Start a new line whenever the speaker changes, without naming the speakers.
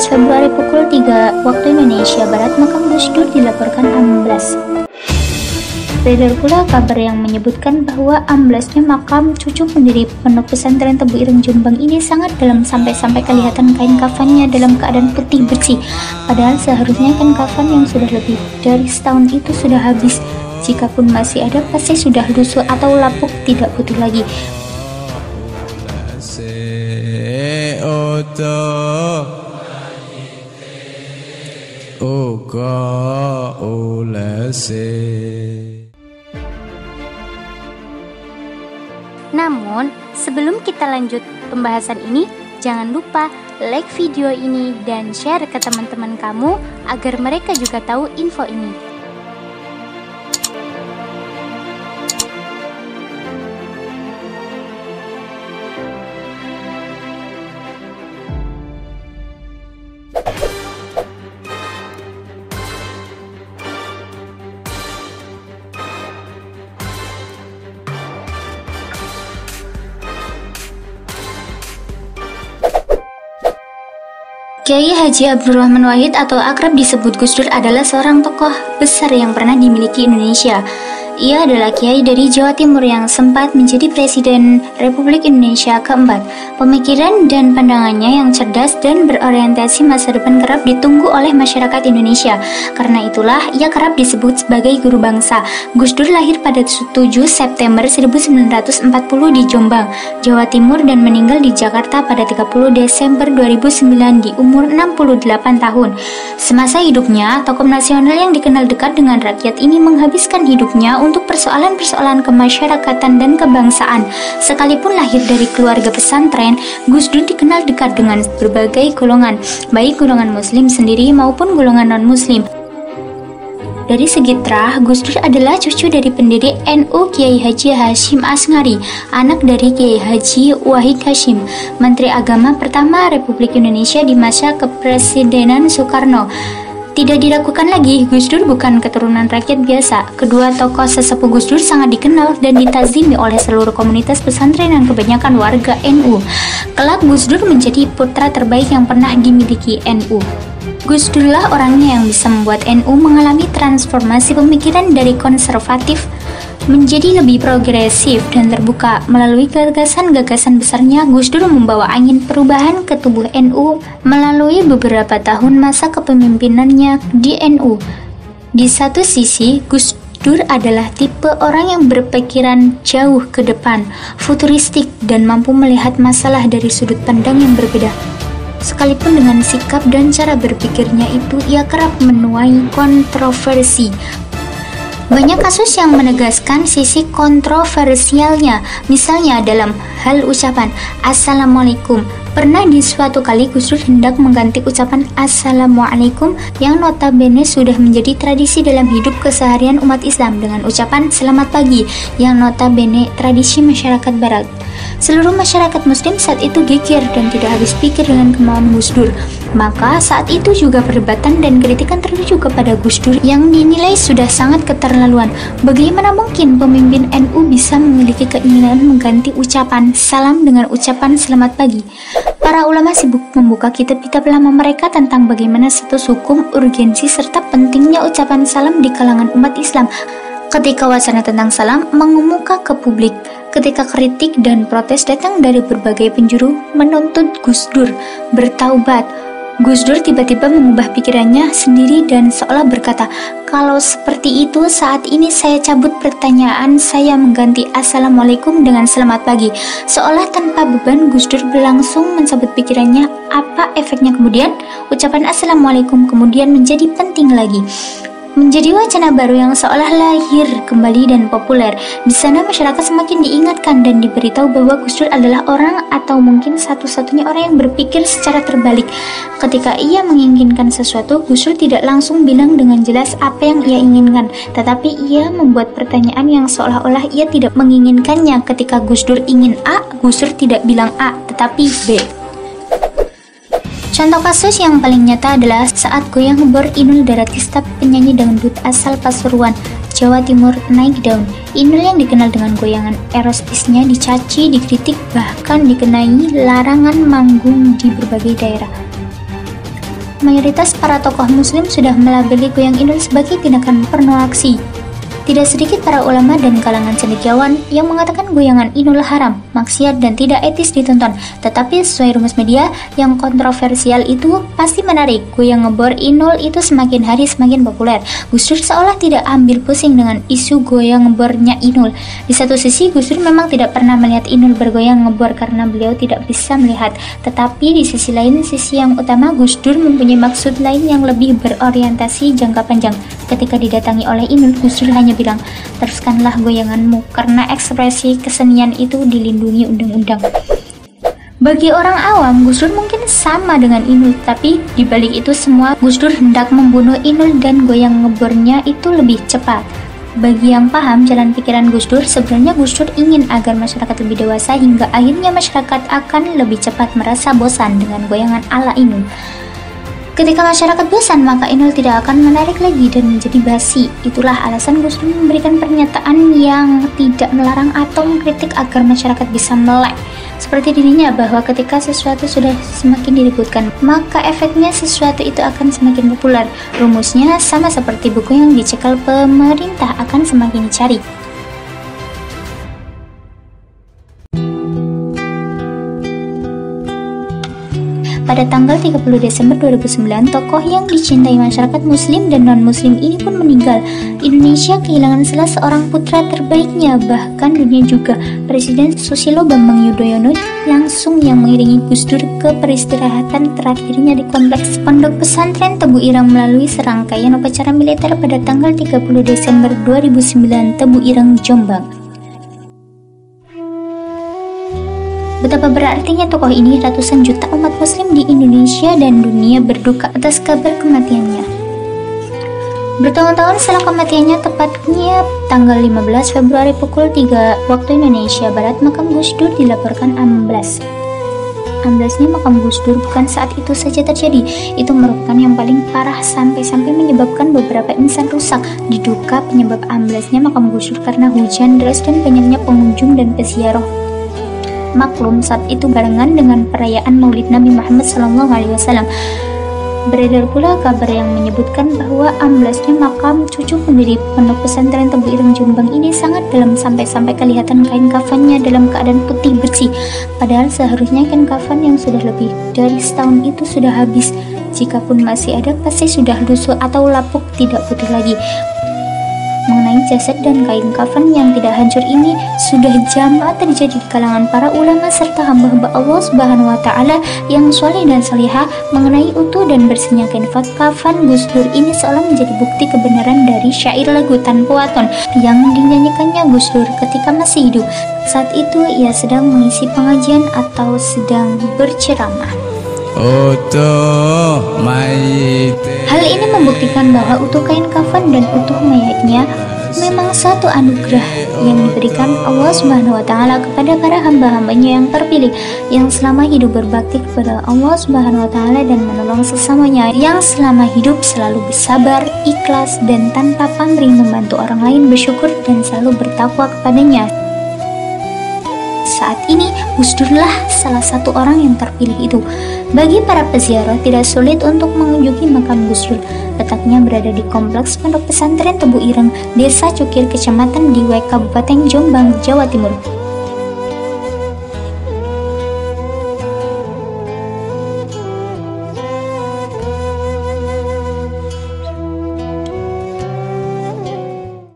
Februari pukul 3 waktu Indonesia Barat, makam Gus Dur dilaporkan amblas. Beredar pula kabar yang menyebutkan bahwa amblasnya makam cucu pendiri Pondok Pesantren Tebu Ireng Jombang ini sangat dalam sampai-sampai kelihatan kain kafannya dalam keadaan putih bersih. Padahal seharusnya kain kafan yang sudah lebih dari setahun itu sudah habis. Jikapun masih ada, pasti sudah lusuh atau lapuk, tidak butuh lagi. Namun, sebelum kita lanjut pembahasan ini, jangan lupa like video ini dan share ke teman-teman kamu agar mereka juga tahu info ini. Kiai Haji Abdul Rahman Wahid atau akrab disebut Gus Dur adalah seorang tokoh besar yang pernah dimiliki Indonesia. Ia adalah kiai dari Jawa Timur yang sempat menjadi Presiden Republik Indonesia keempat. Pemikiran dan pandangannya yang cerdas dan berorientasi masa depan kerap ditunggu oleh masyarakat Indonesia. Karena itulah ia kerap disebut sebagai guru bangsa. Gus Dur lahir pada 7 September 1940 di Jombang, Jawa Timur dan meninggal di Jakarta pada 30 Desember 2009 di umur 68 tahun. Semasa hidupnya, tokoh nasional yang dikenal dekat dengan rakyat ini menghabiskan hidupnya untuk persoalan-persoalan kemasyarakatan dan kebangsaan. Sekalipun lahir dari keluarga pesantren, Gus Dur dikenal dekat dengan berbagai golongan, baik golongan muslim sendiri maupun golongan non-muslim. Dari segi terah, Gus Dur adalah cucu dari pendiri NU Kiai Haji Hashim Asngari, anak dari Kiai Haji Wahid Hashim, Menteri Agama pertama Republik Indonesia di masa kepresidenan Soekarno. Tidak diragukan lagi, Gus Dur bukan keturunan rakyat biasa. Kedua tokoh sesepuh Gus Dur sangat dikenal dan ditazimi oleh seluruh komunitas pesantren dan kebanyakan warga NU. Kelak Gus Dur menjadi putra terbaik yang pernah dimiliki NU. Gus Durlah orangnya yang bisa membuat NU mengalami transformasi pemikiran dari konservatif menjadi lebih progresif dan terbuka. Melalui gagasan-gagasan besarnya, Gus Dur membawa angin perubahan ke tubuh NU melalui beberapa tahun masa kepemimpinannya di NU. Di satu sisi, Gus Dur adalah tipe orang yang berpikiran jauh ke depan, futuristik, dan mampu melihat masalah dari sudut pandang yang berbeda. Sekalipun dengan sikap dan cara berpikirnya itu, ia kerap menuai kontroversi. Banyak kasus yang menegaskan sisi kontroversialnya, misalnya dalam hal ucapan Assalamualaikum. Pernah di suatu kali Gus Dur hendak mengganti ucapan Assalamualaikum yang notabene sudah menjadi tradisi dalam hidup keseharian umat Islam dengan ucapan Selamat Pagi yang notabene tradisi masyarakat Barat. Seluruh masyarakat Muslim saat itu geger dan tidak habis pikir dengan kemauan Gus Dur. Maka saat itu juga perdebatan dan kritikan tertuju kepada Gus Dur yang dinilai sudah sangat keterlaluan. Bagaimana mungkin pemimpin NU bisa memiliki keinginan mengganti ucapan salam dengan ucapan selamat pagi? Para ulama sibuk membuka kitab-kitab lama mereka tentang bagaimana status hukum, urgensi, serta pentingnya ucapan salam di kalangan umat Islam. Ketika wacana tentang salam mengemuka ke publik, ketika kritik dan protes datang dari berbagai penjuru menuntut Gus Dur bertaubat, Gus Dur tiba-tiba mengubah pikirannya sendiri dan seolah berkata, kalau seperti itu saat ini saya cabut pertanyaan, saya mengganti Assalamualaikum dengan selamat pagi. Seolah tanpa beban Gus Dur berlangsung mencabut pikirannya. Apa efeknya kemudian? Ucapan Assalamualaikum kemudian menjadi penting lagi, menjadi wacana baru yang seolah lahir kembali dan populer. Di sana masyarakat semakin diingatkan dan diberitahu bahwa Gus Dur adalah orang atau mungkin satu-satunya orang yang berpikir secara terbalik. Ketika ia menginginkan sesuatu, Gus Dur tidak langsung bilang dengan jelas apa yang ia inginkan, tetapi ia membuat pertanyaan yang seolah-olah ia tidak menginginkannya. Ketika Gus Dur ingin A, Gus Dur tidak bilang A, tetapi B. Contoh kasus yang paling nyata adalah saat goyang Bor Inul Daratista, penyanyi dangdut asal Pasuruan, Jawa Timur naik daun. Inul yang dikenal dengan goyangan erotisnya dicaci, dikritik, bahkan dikenai larangan manggung di berbagai daerah. Mayoritas para tokoh muslim sudah melabeli goyang Inul sebagai tindakan pornografi. Tidak sedikit para ulama dan kalangan cendekiawan yang mengatakan goyangan Inul haram, maksiat dan tidak etis ditonton. Tetapi sesuai rumus media yang kontroversial itu pasti menarik. Goyang ngebor Inul itu semakin hari semakin populer. Gus Dur seolah tidak ambil pusing dengan isu goyang ngebornya Inul. Di satu sisi Gus Dur memang tidak pernah melihat Inul bergoyang ngebor karena beliau tidak bisa melihat. Tetapi di sisi lain, sisi yang utama, Gus Dur mempunyai maksud lain yang lebih berorientasi jangka panjang. Ketika didatangi oleh Inul, Gus Dur hanya bilang, teruskanlah goyanganmu karena ekspresi kesenian itu dilindungi undang-undang. Bagi orang awam, Gus Dur mungkin sama dengan Inul, tapi dibalik itu semua Gus Dur hendak membunuh Inul dan goyang ngebornya itu lebih cepat. Bagi yang paham jalan pikiran Gus Dur, sebenarnya Gus Dur ingin agar masyarakat lebih dewasa hingga akhirnya masyarakat akan lebih cepat merasa bosan dengan goyangan ala Inul. Ketika masyarakat bosan, maka Inul tidak akan menarik lagi dan menjadi basi. Itulah alasan Gus Dur memberikan pernyataan yang tidak melarang atau mengkritik agar masyarakat bisa melek. Seperti dirinya bahwa ketika sesuatu sudah semakin diributkan, maka efeknya sesuatu itu akan semakin populer. Rumusnya sama seperti buku yang dicekal pemerintah akan semakin dicari. Pada tanggal 30 Desember 2009, tokoh yang dicintai masyarakat muslim dan non-muslim ini pun meninggal. Indonesia kehilangan salah seorang putra terbaiknya, bahkan dunia juga. Presiden Susilo Bambang Yudhoyono langsung yang mengiringi Gus Dur ke peristirahatan terakhirnya di kompleks Pondok Pesantren Tebu Ireng melalui serangkaian upacara militer pada tanggal 30 Desember 2009 Tebu Ireng, Jombang. Betapa berartinya tokoh ini, ratusan juta umat muslim di Indonesia dan dunia berduka atas kabar kematiannya. Bertahun-tahun setelah kematiannya, tepatnya tanggal 15 Februari pukul 3 waktu Indonesia Barat, makam Gus Dur dilaporkan amblas. Amblesnya makam Gus Dur bukan saat itu saja terjadi, itu merupakan yang paling parah sampai-sampai menyebabkan beberapa insan rusak. Diduga penyebab amblesnya makam Gus Dur karena hujan deras dan banyaknya pengunjung dan peziarah. Maklum saat itu barengan dengan perayaan Maulid Nabi Muhammad SAW. Beredar pula kabar yang menyebutkan bahwa amblasnya makam cucu pendiri Pondok Pesantren Tebu Ireng, Jombang ini sangat dalam sampai-sampai kelihatan kain kafannya dalam keadaan putih bersih. Padahal seharusnya kain kafan yang sudah lebih dari setahun itu sudah habis. Jikapun masih ada, pasti sudah lusuh atau lapuk, tidak butuh lagi. Mengenai jasad dan kain kafan yang tidak hancur ini sudah jamak terjadi di kalangan para ulama serta hamba-hamba Allah Subhanahu wa Ta'ala yang soleh dan salihah. Mengenai utuh dan bersihnya kain kafan Gus Dur ini seolah menjadi bukti kebenaran dari syair lagu Tanpa Waton yang dinyanyikannya Gus Dur ketika masih hidup. Saat itu ia sedang mengisi pengajian atau sedang berceramah. Hal ini membuktikan bahwa utuh kain kafan dan utuh mayatnya memang satu anugerah yang diberikan Allah Subhanahu wa Ta'ala kepada para hamba-hambanya yang terpilih, yang selama hidup berbakti kepada Allah Subhanahu wa Ta'ala dan menolong sesamanya, yang selama hidup selalu bersabar, ikhlas dan tanpa pamrih membantu orang lain bersyukur dan selalu bertakwa kepadanya. Saat ini Gus Durlah salah satu orang yang terpilih itu. Bagi para peziarah tidak sulit untuk mengunjungi makam Gus Dur. Letaknya berada di kompleks Pondok Pesantren Tebu Ireng, Desa Cukir, Kecamatan Diwek, Kabupaten Jombang, Jawa Timur.